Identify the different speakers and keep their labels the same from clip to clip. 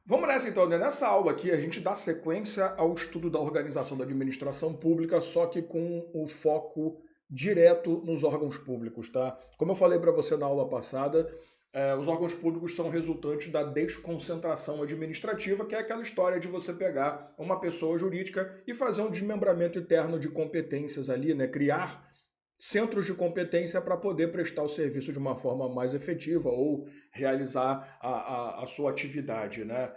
Speaker 1: Vamos nessa então, né? Nessa aula aqui a gente dá sequência ao estudo da organização da administração pública, só que com o foco direto nos órgãos públicos, tá? Como eu falei para você na aula passada, os órgãos públicos são resultantes da desconcentração administrativa, que é aquela história de você pegar uma pessoa jurídica e fazer um desmembramento interno de competências ali, né? Criar centros de competência para poder prestar o serviço de uma forma mais efetiva ou realizar a sua atividade, né?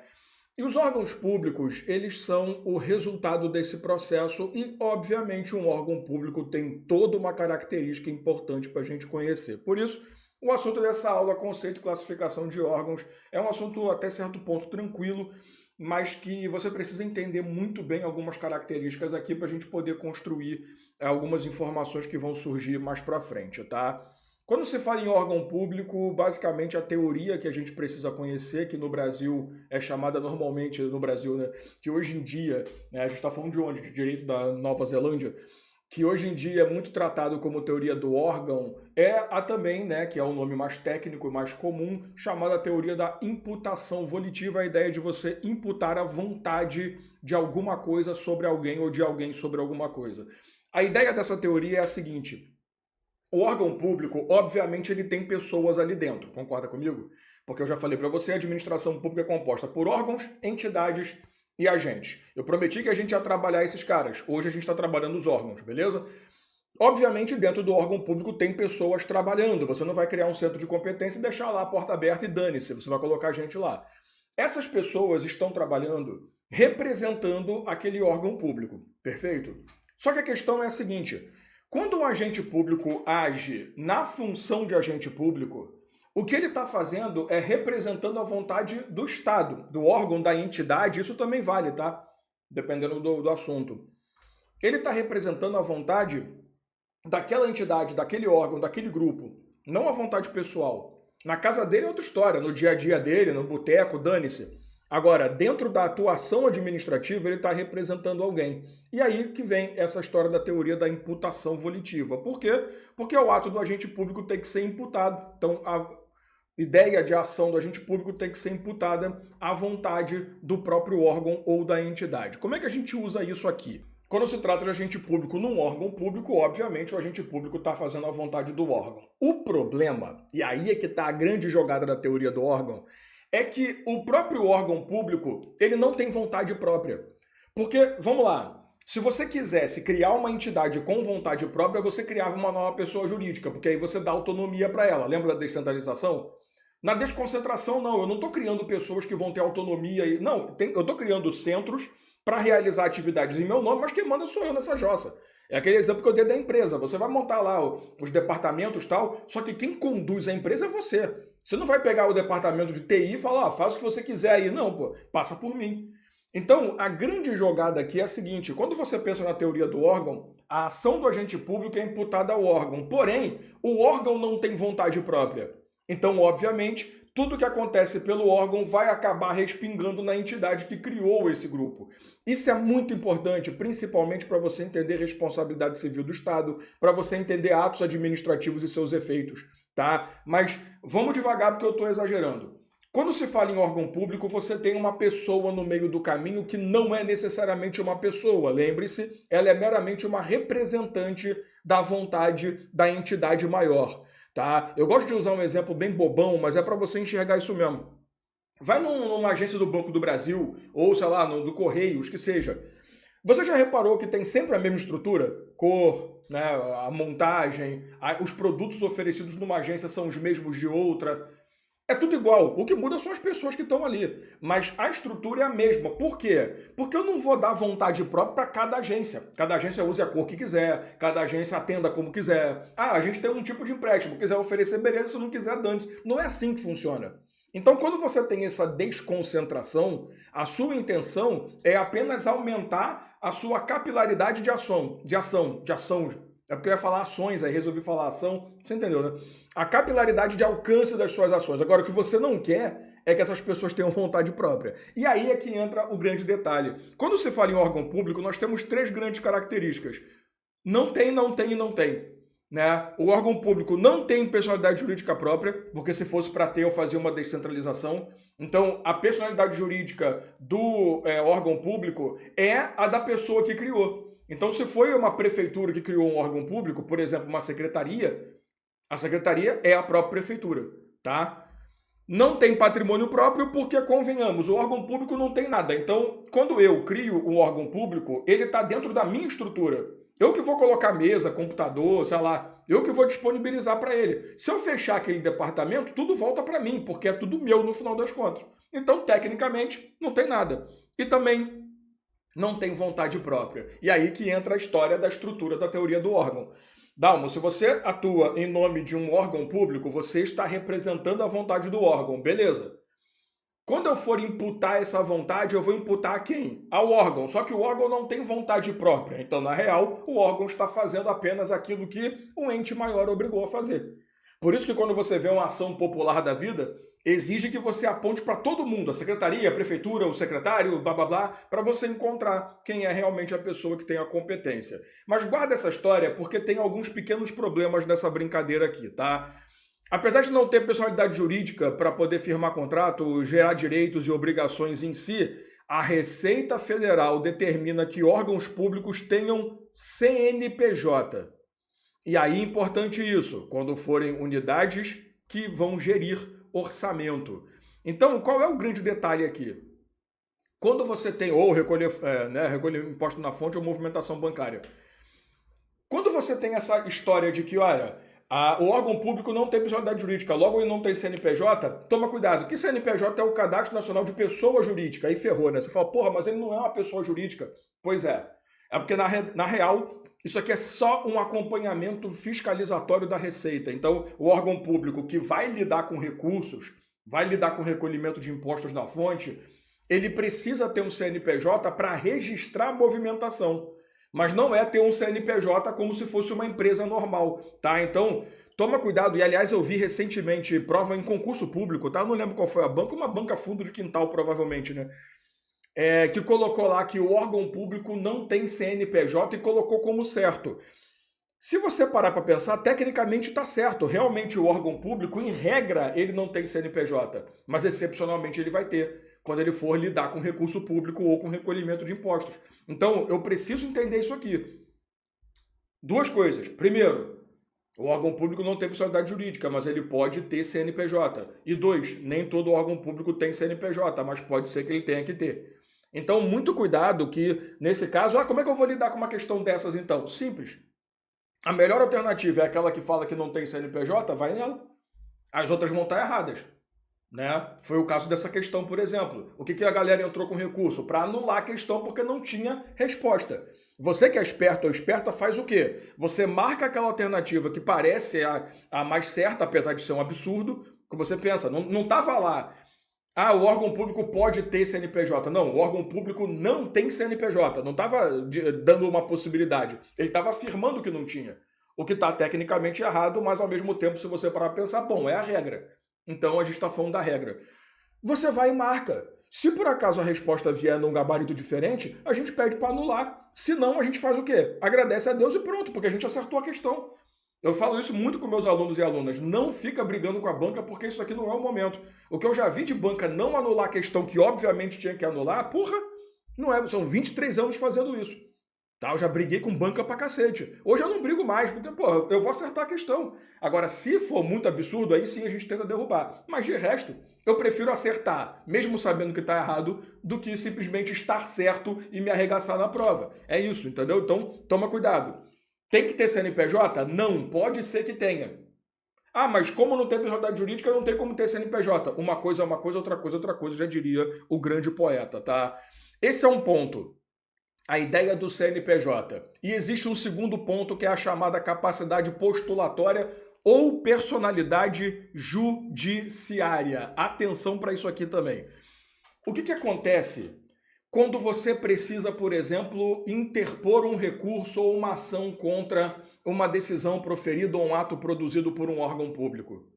Speaker 1: E os órgãos públicos, eles são o resultado desse processo e, obviamente, um órgão público tem toda uma característica importante para a gente conhecer. Por isso, o assunto dessa aula, conceito e classificação de órgãos, é um assunto até certo ponto tranquilo, mas que você precisa entender muito bem algumas características aqui para a gente poder construir algumas informações que vão surgir mais para frente, tá? Quando se fala em órgão público, basicamente a teoria que a gente precisa conhecer, que no Brasil é chamada normalmente, no Brasil, né, que hoje em dia, né, a gente está falando de onde? De direito da Nova Zelândia, que hoje em dia é muito tratado como teoria do órgão, é a também, né, que é o nome mais técnico e mais comum, chamada teoria da imputação volitiva, a ideia de você imputar a vontade de alguma coisa sobre alguém ou de alguém sobre alguma coisa. A ideia dessa teoria é a seguinte: o órgão público, obviamente, ele tem pessoas ali dentro, concorda comigo? Porque eu já falei para você, a administração pública é composta por órgãos, entidades e agentes. Eu prometi que a gente ia trabalhar esses caras. Hoje a gente está trabalhando os órgãos, beleza? Obviamente, dentro do órgão público tem pessoas trabalhando. Você não vai criar um centro de competência e deixar lá a porta aberta e dane-se. Você vai colocar gente lá. Essas pessoas estão trabalhando representando aquele órgão público, perfeito? Só que a questão é a seguinte: quando um agente público age na função de agente público, o que ele está fazendo é representando a vontade do Estado, do órgão, da entidade, isso também vale, tá? Dependendo do assunto. Ele está representando a vontade daquela entidade, daquele órgão, daquele grupo, não a vontade pessoal. Na casa dele é outra história, no dia a dia dele, no boteco, dane-se. Agora, dentro da atuação administrativa, ele está representando alguém. E aí que vem essa história da teoria da imputação volitiva. Por quê? Porque o ato do agente público tem que ser imputado. Então, a ideia de ação do agente público tem que ser imputada à vontade do próprio órgão ou da entidade. Como é que a gente usa isso aqui? Quando se trata de agente público num órgão público, obviamente o agente público está fazendo a vontade do órgão. O problema, e aí é que está a grande jogada da teoria do órgão, é que o próprio órgão público, ele não tem vontade própria. Porque, vamos lá, se você quisesse criar uma entidade com vontade própria, você criava uma nova pessoa jurídica, porque aí você dá autonomia para ela. Lembra da descentralização? Na desconcentração, não. Eu não estou criando pessoas que vão ter autonomia. Não, eu estou criando centros para realizar atividades em meu nome, mas quem manda sou eu nessa jossa. É aquele exemplo que eu dei da empresa. Você vai montar lá os departamentos e tal, só que quem conduz a empresa é você. Você não vai pegar o departamento de TI e falar, faz o que você quiser aí. Não, pô, passa por mim. Então, a grande jogada aqui é a seguinte: quando você pensa na teoria do órgão, a ação do agente público é imputada ao órgão. Porém, o órgão não tem vontade própria. Então, obviamente, tudo que acontece pelo órgão vai acabar respingando na entidade que criou esse grupo. Isso é muito importante, principalmente para você entender responsabilidade civil do Estado, para você entender atos administrativos e seus efeitos, tá? Mas vamos devagar porque eu estou exagerando. Quando se fala em órgão público, você tem uma pessoa no meio do caminho que não é necessariamente uma pessoa. Lembre-se, ela é meramente uma representante da vontade da entidade maior. Tá? Eu gosto de usar um exemplo bem bobão, mas é para você enxergar isso mesmo. Vai numa agência do Banco do Brasil, ou sei lá, do Correios, que seja. Você já reparou que tem sempre a mesma estrutura? Cor, né, a montagem, os produtos oferecidos numa agência são os mesmos de outra. É tudo igual. O que muda são as pessoas que estão ali. Mas a estrutura é a mesma. Por quê? Porque eu não vou dar vontade própria para cada agência. Cada agência use a cor que quiser, cada agência atenda como quiser. Ah, a gente tem um tipo de empréstimo. Quiser oferecer, beleza. Se não quiser, dane-se. Não é assim que funciona. Então, quando você tem essa desconcentração, a sua intenção é apenas aumentar a sua capilaridade de ação. É porque eu ia falar ações, aí resolvi falar ação. Você entendeu, né? A capilaridade de alcance das suas ações. Agora, o que você não quer é que essas pessoas tenham vontade própria. E aí é que entra o grande detalhe. Quando se fala em órgão público, nós temos três grandes características. Não tem, não tem e não tem. né? O órgão público não tem personalidade jurídica própria, porque se fosse para ter, eu fazia uma descentralização. Então, a personalidade jurídica do órgão público é a da pessoa que criou. Então, se foi uma prefeitura que criou um órgão público, por exemplo, uma secretaria, a secretaria é a própria prefeitura, tá? Não tem patrimônio próprio porque, convenhamos, o órgão público não tem nada. Então, quando eu crio um órgão público, ele está dentro da minha estrutura. Eu que vou colocar mesa, computador, sei lá, eu que vou disponibilizar para ele. Se eu fechar aquele departamento, tudo volta para mim, porque é tudo meu no final das contas. Então, tecnicamente, não tem nada. E também não tem vontade própria. E aí que entra a história da estrutura da teoria do órgão. Dalmo, se você atua em nome de um órgão público, você está representando a vontade do órgão, beleza. Quando eu for imputar essa vontade, eu vou imputar a quem? Ao órgão. Só que o órgão não tem vontade própria. Então, na real, o órgão está fazendo apenas aquilo que um ente maior obrigou a fazer. Por isso que quando você vê uma ação popular da vida, exige que você aponte para todo mundo, a secretaria, a prefeitura, o secretário, blá blá blá, para você encontrar quem é realmente a pessoa que tem a competência. Mas guarda essa história porque tem alguns pequenos problemas nessa brincadeira aqui, tá? Apesar de não ter personalidade jurídica para poder firmar contrato, gerar direitos e obrigações em si, a Receita Federal determina que órgãos públicos tenham CNPJ. E aí é importante isso, quando forem unidades que vão gerir orçamento. Então, qual é o grande detalhe aqui? Quando você tem, ou recolher imposto na fonte ou movimentação bancária. Quando você tem essa história de que, olha, o órgão público não tem personalidade jurídica, logo ele não tem CNPJ, toma cuidado, que CNPJ é o Cadastro Nacional de Pessoa Jurídica, aí ferrou, né? Você fala, porra, mas ele não é uma pessoa jurídica. Pois é. É porque, na real, isso aqui é só um acompanhamento fiscalizatório da Receita. Então, o órgão público que vai lidar com recursos, vai lidar com recolhimento de impostos na fonte, ele precisa ter um CNPJ para registrar a movimentação. Mas não é ter um CNPJ como se fosse uma empresa normal, tá? Então, toma cuidado. E, aliás, eu vi recentemente prova em concurso público, tá? Eu não lembro qual foi a banca, uma banca fundo de quintal, provavelmente, né? Que colocou lá que o órgão público não tem CNPJ e colocou como certo. Se você parar para pensar, tecnicamente está certo. Realmente o órgão público, em regra, ele não tem CNPJ, mas excepcionalmente ele vai ter, quando ele for lidar com recurso público ou com recolhimento de impostos. Então, eu preciso entender isso aqui. Duas coisas. Primeiro, o órgão público não tem personalidade jurídica, mas ele pode ter CNPJ. E dois, nem todo órgão público tem CNPJ, mas pode ser que ele tenha que ter. Então, muito cuidado que, nesse caso, como é que eu vou lidar com uma questão dessas, então? Simples. A melhor alternativa é aquela que fala que não tem CNPJ, vai nela. As outras vão estar erradas. Né? Foi o caso dessa questão, por exemplo. O que a galera entrou com recurso? Para anular a questão porque não tinha resposta. Você que é esperto ou esperta faz o quê? Você marca aquela alternativa que parece a mais certa, apesar de ser um absurdo, que você pensa, não estava lá. O órgão público pode ter CNPJ. Não, o órgão público não tem CNPJ. Não estava dando uma possibilidade. Ele estava afirmando que não tinha. O que está tecnicamente errado, mas ao mesmo tempo, se você parar para pensar, bom, é a regra. Então a gente está falando da regra. Você vai e marca. Se por acaso a resposta vier num gabarito diferente, a gente pede para anular. Se não, a gente faz o quê? Agradece a Deus e pronto, porque a gente acertou a questão. Eu falo isso muito com meus alunos e alunas. Não fica brigando com a banca, porque isso aqui não é o momento. O que eu já vi de banca não anular a questão que obviamente tinha que anular, porra, não é. São 23 anos fazendo isso. Tá, eu já briguei com banca pra cacete. Hoje eu não brigo mais, porque, porra, eu vou acertar a questão. Agora, se for muito absurdo, aí sim a gente tenta derrubar. Mas de resto, eu prefiro acertar, mesmo sabendo que tá errado, do que simplesmente estar certo e me arregaçar na prova. É isso, entendeu? Então, toma cuidado. Tem que ter CNPJ? Não, pode ser que tenha. Mas como não tem personalidade jurídica, não tem como ter CNPJ. Uma coisa é uma coisa, outra coisa, já diria o grande poeta, tá? Esse é um ponto. A ideia do CNPJ. E existe um segundo ponto que é a chamada capacidade postulatória ou personalidade judiciária. Atenção para isso aqui também. O que acontece quando você precisa, por exemplo, interpor um recurso ou uma ação contra uma decisão proferida ou um ato produzido por um órgão público?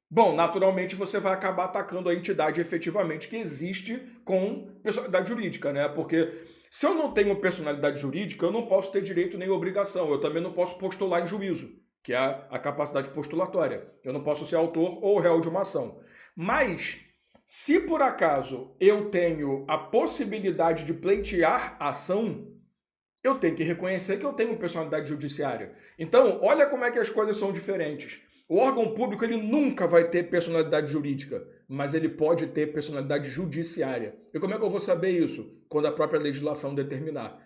Speaker 1: Bom, naturalmente você vai acabar atacando a entidade efetivamente que existe com personalidade jurídica, né? Porque se eu não tenho personalidade jurídica, eu não posso ter direito nem obrigação. Eu também não posso postular em juízo, que é a capacidade postulatória. Eu não posso ser autor ou réu de uma ação. Mas, se por acaso eu tenho a possibilidade de pleitear a ação, eu tenho que reconhecer que eu tenho personalidade judiciária. Então, olha como é que as coisas são diferentes. O órgão público ele nunca vai ter personalidade jurídica, mas ele pode ter personalidade judiciária. E como é que eu vou saber isso? Quando a própria legislação determinar.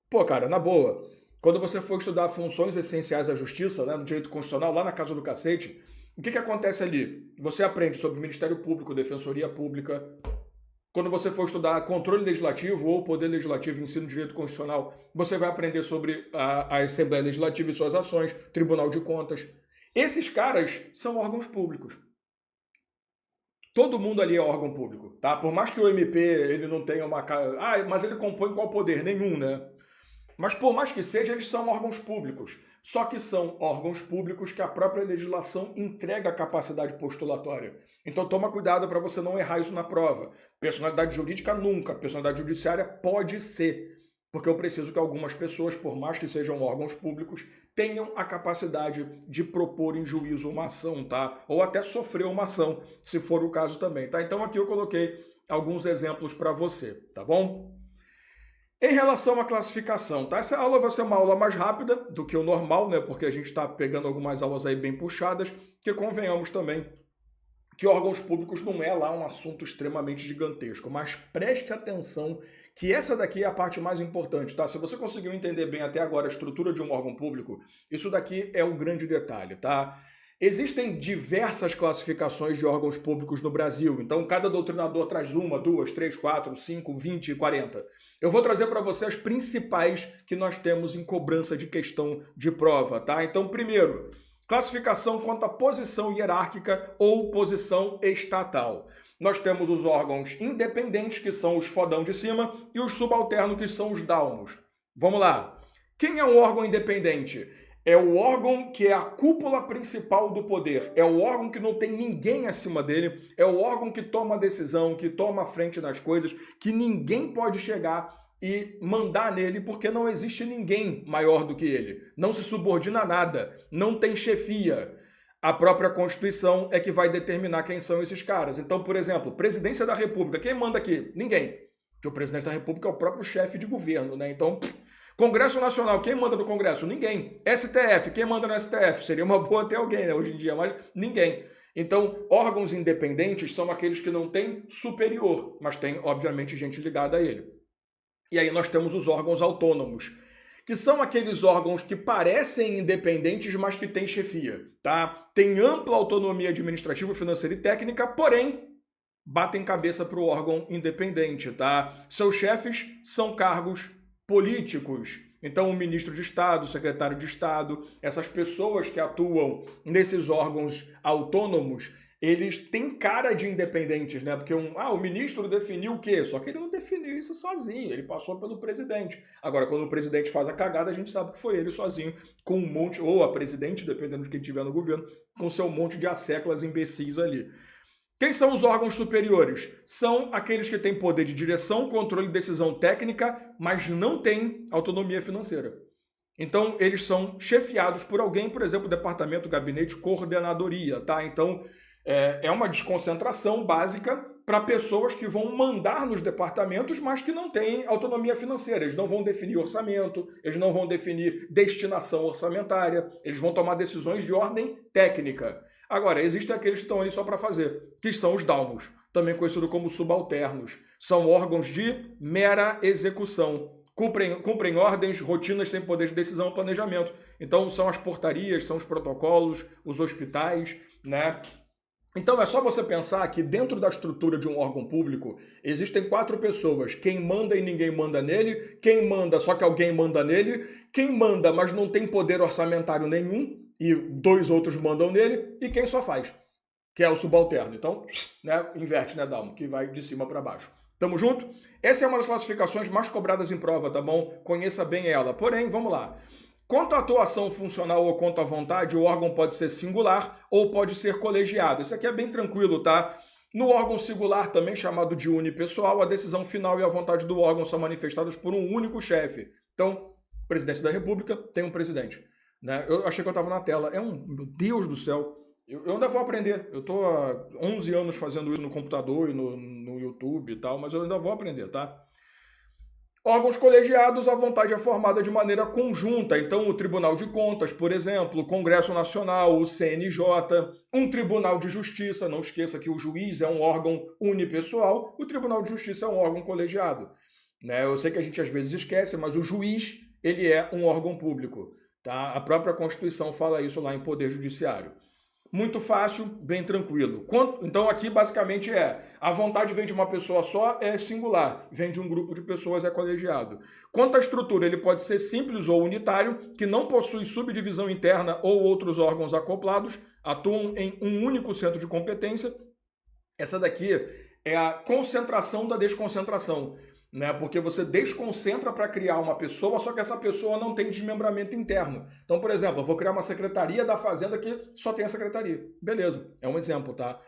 Speaker 1: Pô, cara, na boa, quando você for estudar funções essenciais da justiça, né, no direito constitucional, lá na Casa do Cacete, o que acontece ali? Você aprende sobre Ministério Público, Defensoria Pública. Quando você for estudar controle legislativo ou poder legislativo, ensino de direito constitucional, você vai aprender sobre a Assembleia Legislativa e suas ações, Tribunal de Contas. Esses caras são órgãos públicos. Todo mundo ali é órgão público, tá? Por mais que o MP ele não tenha uma... mas ele compõe qual poder? Nenhum, né? Mas por mais que seja, eles são órgãos públicos. Só que são órgãos públicos que a própria legislação entrega a capacidade postulatória. Então toma cuidado para você não errar isso na prova. Personalidade jurídica nunca, personalidade judiciária pode ser. Porque eu preciso que algumas pessoas, por mais que sejam órgãos públicos, tenham a capacidade de propor em juízo uma ação, tá? Ou até sofrer uma ação, se for o caso também, tá? Então aqui eu coloquei alguns exemplos para você, tá bom? Em relação à classificação, tá? Essa aula vai ser uma aula mais rápida do que o normal, né? Porque a gente está pegando algumas aulas aí bem puxadas, que convenhamos também que órgãos públicos não é lá um assunto extremamente gigantesco, mas preste atenção que essa daqui é a parte mais importante, tá? Se você conseguiu entender bem até agora a estrutura de um órgão público, isso daqui é o grande detalhe, tá? Existem diversas classificações de órgãos públicos no Brasil, então cada doutrinador traz uma, duas, três, quatro, 5, 20 e 40. Eu vou trazer para você as principais que nós temos em cobrança de questão de prova, tá? Então, primeiro, classificação quanto à posição hierárquica ou posição estatal. Nós temos os órgãos independentes, que são os fodão de cima, e os subalternos, que são os dálmos. Vamos lá. Quem é um órgão independente? É o órgão que é a cúpula principal do poder. É o órgão que não tem ninguém acima dele. É o órgão que toma a decisão, que toma a frente nas coisas, que ninguém pode chegar e mandar nele, porque não existe ninguém maior do que ele. Não se subordina a nada, não tem chefia. A própria Constituição é que vai determinar quem são esses caras. Então, por exemplo, Presidência da República, quem manda aqui? Ninguém. Porque o Presidente da República é o próprio chefe de governo, né? Então, Congresso Nacional, quem manda no Congresso? Ninguém. STF, quem manda no STF? Seria uma boa ter alguém, né, hoje em dia, mas ninguém. Então, órgãos independentes são aqueles que não têm superior, mas tem, obviamente, gente ligada a ele. E aí nós temos os órgãos autônomos, que são aqueles órgãos que parecem independentes, mas que têm chefia, tá? Tem ampla autonomia administrativa, financeira e técnica, porém, batem cabeça para o órgão independente, tá? Seus chefes são cargos políticos. Então, o ministro de Estado, o secretário de Estado, essas pessoas que atuam nesses órgãos autônomos, eles têm cara de independentes, né? Porque o ministro definiu o quê? Só que ele não definiu isso sozinho, ele passou pelo presidente. Agora, quando o presidente faz a cagada, a gente sabe que foi ele sozinho, com um monte, ou a presidente, dependendo de quem estiver no governo, com seu monte de asseclas imbecis ali. Quem são os órgãos superiores? São aqueles que têm poder de direção, controle e decisão técnica, mas não têm autonomia financeira. Então, eles são chefiados por alguém, por exemplo, departamento, gabinete, coordenadoria, tá? Então, é uma desconcentração básica para pessoas que vão mandar nos departamentos, mas que não têm autonomia financeira. Eles não vão definir orçamento, eles não vão definir destinação orçamentária, eles vão tomar decisões de ordem técnica. Agora, existem aqueles que estão ali só para fazer, que são os dálmos, também conhecidos como subalternos. São órgãos de mera execução. Cumprem ordens, rotinas sem poder de decisão e planejamento. Então, são as portarias, são os protocolos, os hospitais, né? Então, é só você pensar que dentro da estrutura de um órgão público existem 4 pessoas. Quem manda e ninguém manda nele, quem manda só que alguém manda nele, quem manda mas não tem poder orçamentário nenhum e 2 outros mandam nele, e quem só faz, que é o subalterno. Então, né, inverte, né, Dalmo, que vai de cima para baixo. Tamo junto? Essa é uma das classificações mais cobradas em prova, tá bom? Conheça bem ela. Porém, vamos lá. Quanto à atuação funcional ou quanto à vontade, o órgão pode ser singular ou pode ser colegiado. Isso aqui é bem tranquilo, tá? No órgão singular, também chamado de unipessoal, a decisão final e a vontade do órgão são manifestadas por um único chefe. Então, Presidência da República tem um presidente. né? Eu achei que eu estava na tela. Meu Deus do céu. Eu ainda vou aprender. Eu estou há 11 anos fazendo isso no computador e no YouTube e tal, mas eu ainda vou aprender, tá? Órgãos colegiados, a vontade é formada de maneira conjunta. Então, o Tribunal de Contas, por exemplo, o Congresso Nacional, o CNJ, um Tribunal de Justiça, não esqueça que o juiz é um órgão unipessoal, o Tribunal de Justiça é um órgão colegiado. Né? Eu sei que a gente às vezes esquece, mas o juiz, ele é um órgão público. Tá? A própria Constituição fala isso lá em Poder Judiciário. Muito fácil, bem tranquilo. Então aqui basicamente a vontade vem de uma pessoa só, é singular, vem de um grupo de pessoas, é colegiado. Quanto à estrutura, ele pode ser simples ou unitário, que não possui subdivisão interna ou outros órgãos acoplados, atuam em um único centro de competência. Essa daqui é a concentração da desconcentração. Né? Porque você desconcentra para criar uma pessoa, só que essa pessoa não tem desmembramento interno. Então, por exemplo, eu vou criar uma secretaria da Fazenda que só tem a secretaria. Beleza, é um exemplo, tá?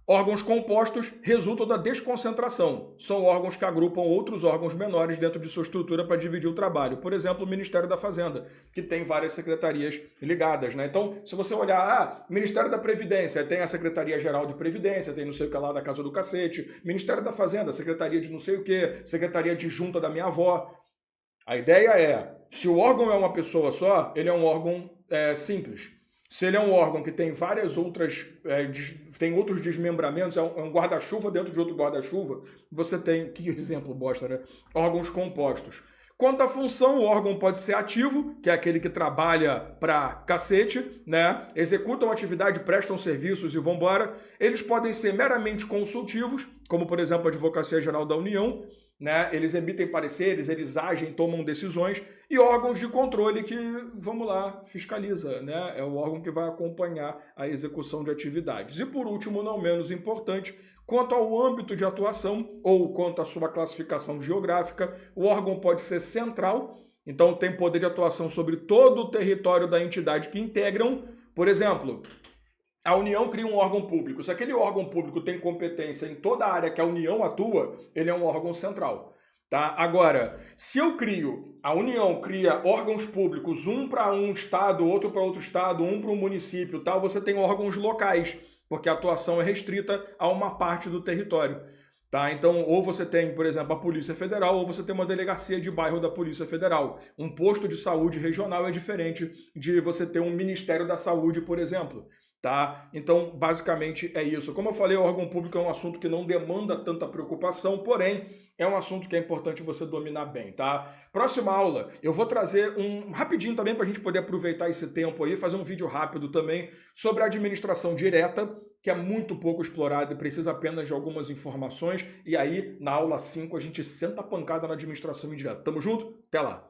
Speaker 1: Órgãos compostos resultam da desconcentração. São órgãos que agrupam outros órgãos menores dentro de sua estrutura para dividir o trabalho. Por exemplo, o Ministério da Fazenda, que tem várias secretarias ligadas. Né? Então, se você olhar, Ministério da Previdência, tem a Secretaria-Geral de Previdência, tem não sei o que lá da Casa do Cacete. Ministério da Fazenda, Secretaria de não sei o que, Secretaria de Junta da minha avó. A ideia é, se o órgão é uma pessoa só, ele é um órgão simples. Se ele é um órgão que tem várias outras, tem outros desmembramentos, é um guarda-chuva dentro de outro guarda-chuva, você tem, que exemplo bosta, né? Órgãos compostos. Quanto à função, o órgão pode ser ativo, que é aquele que trabalha pra cacete, né? Executam atividade, prestam serviços e vambora. Eles podem ser meramente consultivos, como por exemplo a Advocacia Geral da União, né? Eles emitem pareceres, eles agem, tomam decisões, e órgãos de controle que, vamos lá, fiscaliza, né? É o órgão que vai acompanhar a execução de atividades. E por último, não menos importante, quanto ao âmbito de atuação ou quanto à sua classificação geográfica, o órgão pode ser central, então tem poder de atuação sobre todo o território da entidade que integram. Por exemplo, a União cria um órgão público. Se aquele órgão público tem competência em toda a área que a União atua, ele é um órgão central. Tá? Agora, se a União cria órgãos públicos, um para um estado, outro para outro estado, um para um município, tal, você tem órgãos locais, porque a atuação é restrita a uma parte do território. Tá? Então, ou você tem, por exemplo, a Polícia Federal, ou você tem uma delegacia de bairro da Polícia Federal. Um posto de saúde regional é diferente de você ter um Ministério da Saúde, por exemplo. Tá? Então, basicamente é isso. Como eu falei, o órgão público é um assunto que não demanda tanta preocupação, porém, é um assunto que é importante você dominar bem, tá? Próxima aula, eu vou trazer rapidinho também para a gente poder aproveitar esse tempo aí, fazer um vídeo rápido também sobre a administração direta, que é muito pouco explorado e precisa apenas de algumas informações. E aí, na aula 5, a gente senta a pancada na administração indireta. Tamo junto? Até lá!